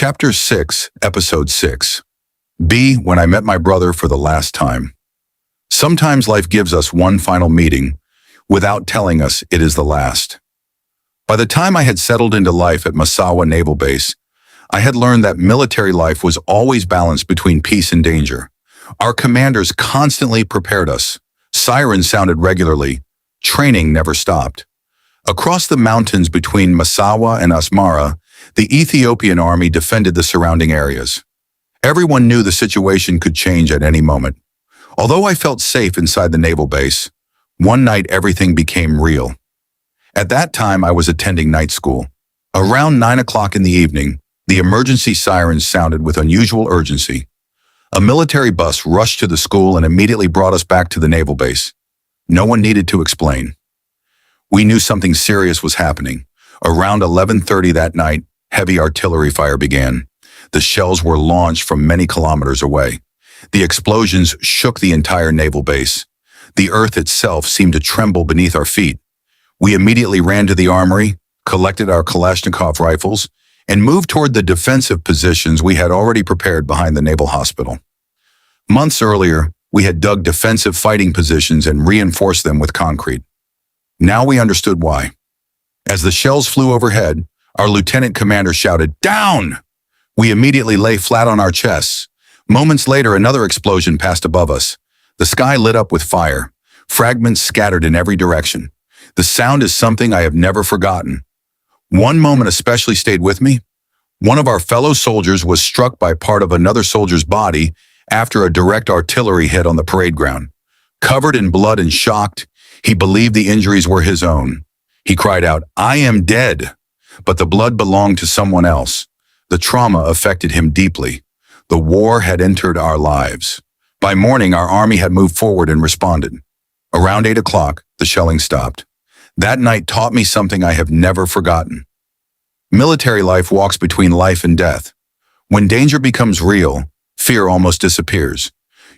Chapter 6, Episode 6. B. When I met my brother for the last time. Sometimes life gives us one final meeting without telling us it is the last. By the time I had settled into life at Massawa Naval Base, I had learned that military life was always balanced between peace and danger. Our commanders constantly prepared us. Sirens sounded regularly. Training never stopped. Across the mountains between Massawa and Asmara, the Ethiopian army defended the surrounding areas. Everyone knew the situation could change at any moment. Although I felt safe inside the naval base, one night everything became real. At that time, I was attending night school. Around 9 o'clock in the evening, the emergency sirens sounded with unusual urgency. A military bus rushed to the school and immediately brought us back to the naval base. No one needed to explain. We knew something serious was happening. Around 11:30 that night, heavy artillery fire began. The shells were launched from many kilometers away. The explosions shook the entire naval base. The earth itself seemed to tremble beneath our feet. We immediately ran to the armory, collected our Kalashnikov rifles, and moved toward the defensive positions we had already prepared behind the naval hospital. Months earlier, we had dug defensive fighting positions and reinforced them with concrete. Now we understood why. As the shells flew overhead, our lieutenant commander shouted, "Down!" We immediately lay flat on our chests. Moments later, another explosion passed above us. The sky lit up with fire. Fragments scattered in every direction. The sound is something I have never forgotten. One moment especially stayed with me. One of our fellow soldiers was struck by part of another soldier's body after a direct artillery hit on the parade ground. Covered in blood and shocked, he believed the injuries were his own. He cried out, "I am dead!" But the blood belonged to someone else. The trauma affected him deeply. The war had entered our lives. By morning, our army had moved forward and responded. Around 8 o'clock, the shelling stopped. That night taught me something I have never forgotten. Military life walks between life and death. When danger becomes real, fear almost disappears.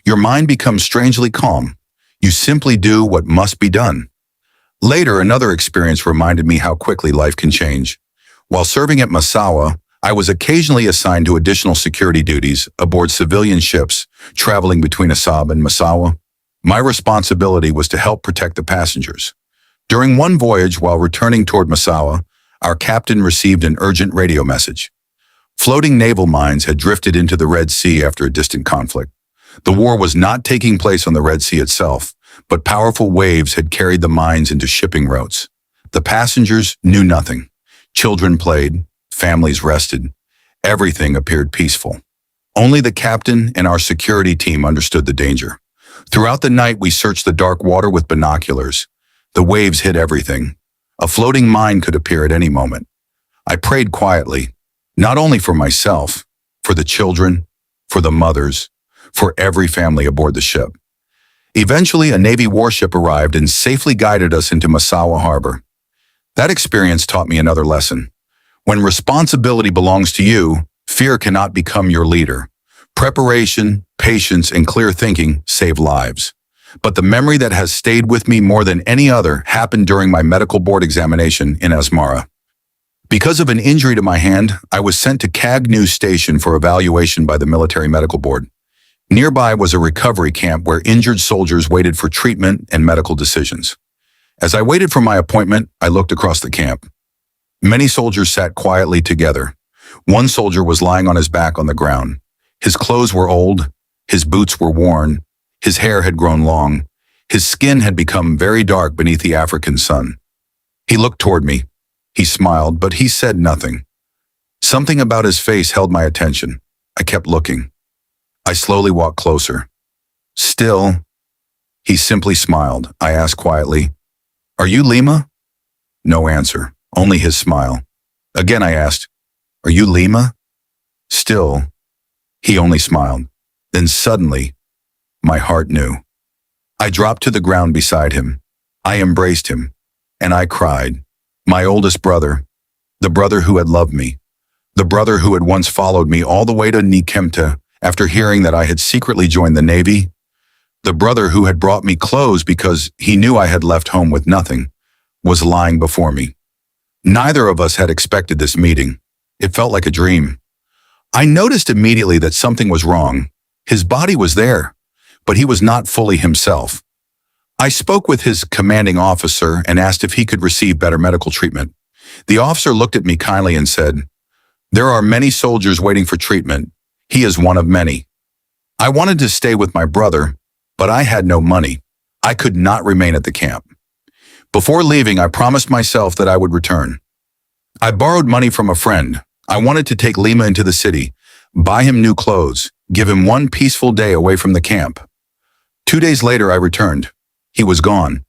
Your mind becomes strangely calm. You simply do what must be done. Later, another experience reminded me how quickly life can change. While serving at Massawa, I was occasionally assigned to additional security duties aboard civilian ships traveling between Assab and Massawa. My responsibility was to help protect the passengers. During one voyage while returning toward Massawa, our captain received an urgent radio message. Floating naval mines had drifted into the Red Sea after a distant conflict. The war was not taking place on the Red Sea itself, but powerful waves had carried the mines into shipping routes. The passengers knew nothing. Children played, families rested. Everything appeared peaceful. Only the captain and our security team understood the danger. Throughout the night, we searched the dark water with binoculars. The waves hid everything. A floating mine could appear at any moment. I prayed quietly, not only for myself, for the children, for the mothers, for every family aboard the ship. Eventually, a Navy warship arrived and safely guided us into Massawa Harbor. That experience taught me another lesson. When responsibility belongs to you, fear cannot become your leader. Preparation, patience, and clear thinking save lives. But the memory that has stayed with me more than any other happened during my medical board examination in Asmara. Because of an injury to my hand, I was sent to Kagnu Station for evaluation by the military medical board. Nearby was a recovery camp where injured soldiers waited for treatment and medical decisions. As I waited for my appointment, I looked across the camp. Many soldiers sat quietly together. One soldier was lying on his back on the ground. His clothes were old, his boots were worn, his hair had grown long, his skin had become very dark beneath the African sun. He looked toward me. He smiled, but he said nothing. Something about his face held my attention. I kept looking. I slowly walked closer. Still, he simply smiled. I asked quietly, "Are you Lima?" No answer, only his smile. Again I asked, "Are you Lima?" Still, he only smiled. Then suddenly, my heart knew. I dropped to the ground beside him. I embraced him, and I cried. My oldest brother, the brother who had loved me, the brother who had once followed me all the way to Nikemta after hearing that I had secretly joined the Navy, the brother who had brought me clothes because he knew I had left home with nothing, was lying before me. Neither of us had expected this meeting. It felt like a dream. I noticed immediately that something was wrong. His body was there, but he was not fully himself. I spoke with his commanding officer and asked if he could receive better medical treatment. The officer looked at me kindly and said, "There are many soldiers waiting for treatment. He is one of many." I wanted to stay with my brother, but I had no money. I could not remain at the camp. Before leaving, I promised myself that I would return. I borrowed money from a friend. I wanted to take Lima into the city, buy him new clothes, give him one peaceful day away from the camp. 2 days later, I returned. He was gone.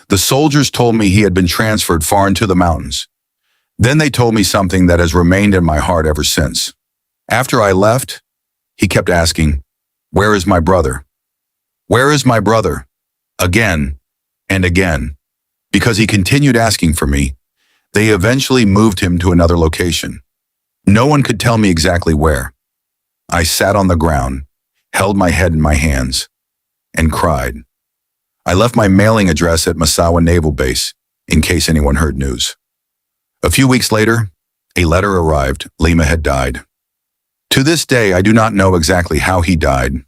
The soldiers told me he had been transferred far into the mountains. Then they told me something that has remained in my heart ever since. After I left, he kept asking, "Where is my brother? Where is my brother?" Again and again. Because he continued asking for me, they eventually moved him to another location. No one could tell me exactly where. I sat on the ground, held my head in my hands, and cried. I left my mailing address at Masawa Naval Base in case anyone heard news. A few weeks later, a letter arrived. Lima had died. To this day, I do not know exactly how he died.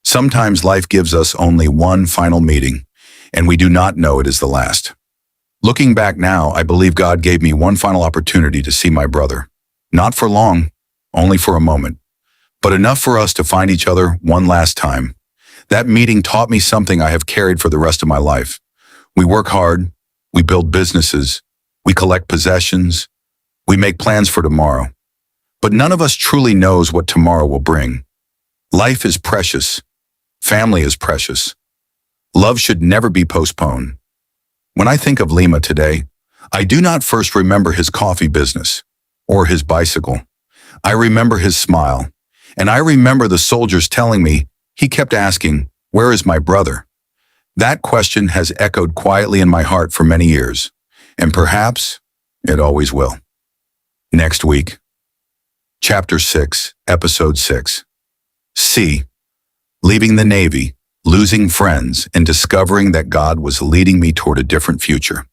Sometimes life gives us only one final meeting, and we do not know it is the last. Looking back now, I believe God gave me one final opportunity to see my brother. Not for long, only for a moment, but enough for us to find each other one last time. That meeting taught me something I have carried for the rest of my life. We work hard, we build businesses, we collect possessions, we make plans for tomorrow. But none of us truly knows what tomorrow will bring. Life is precious. Family is precious. Love should never be postponed. When I think of Lima today, I do not first remember his coffee business or his bicycle. I remember his smile, and I remember the soldiers telling me he kept asking, "Where is my brother?" That question has echoed quietly in my heart for many years, and perhaps it always will. Next week, Chapter 6, Episode 6. C. Leaving the Navy, losing friends, and discovering that God was leading me toward a different future.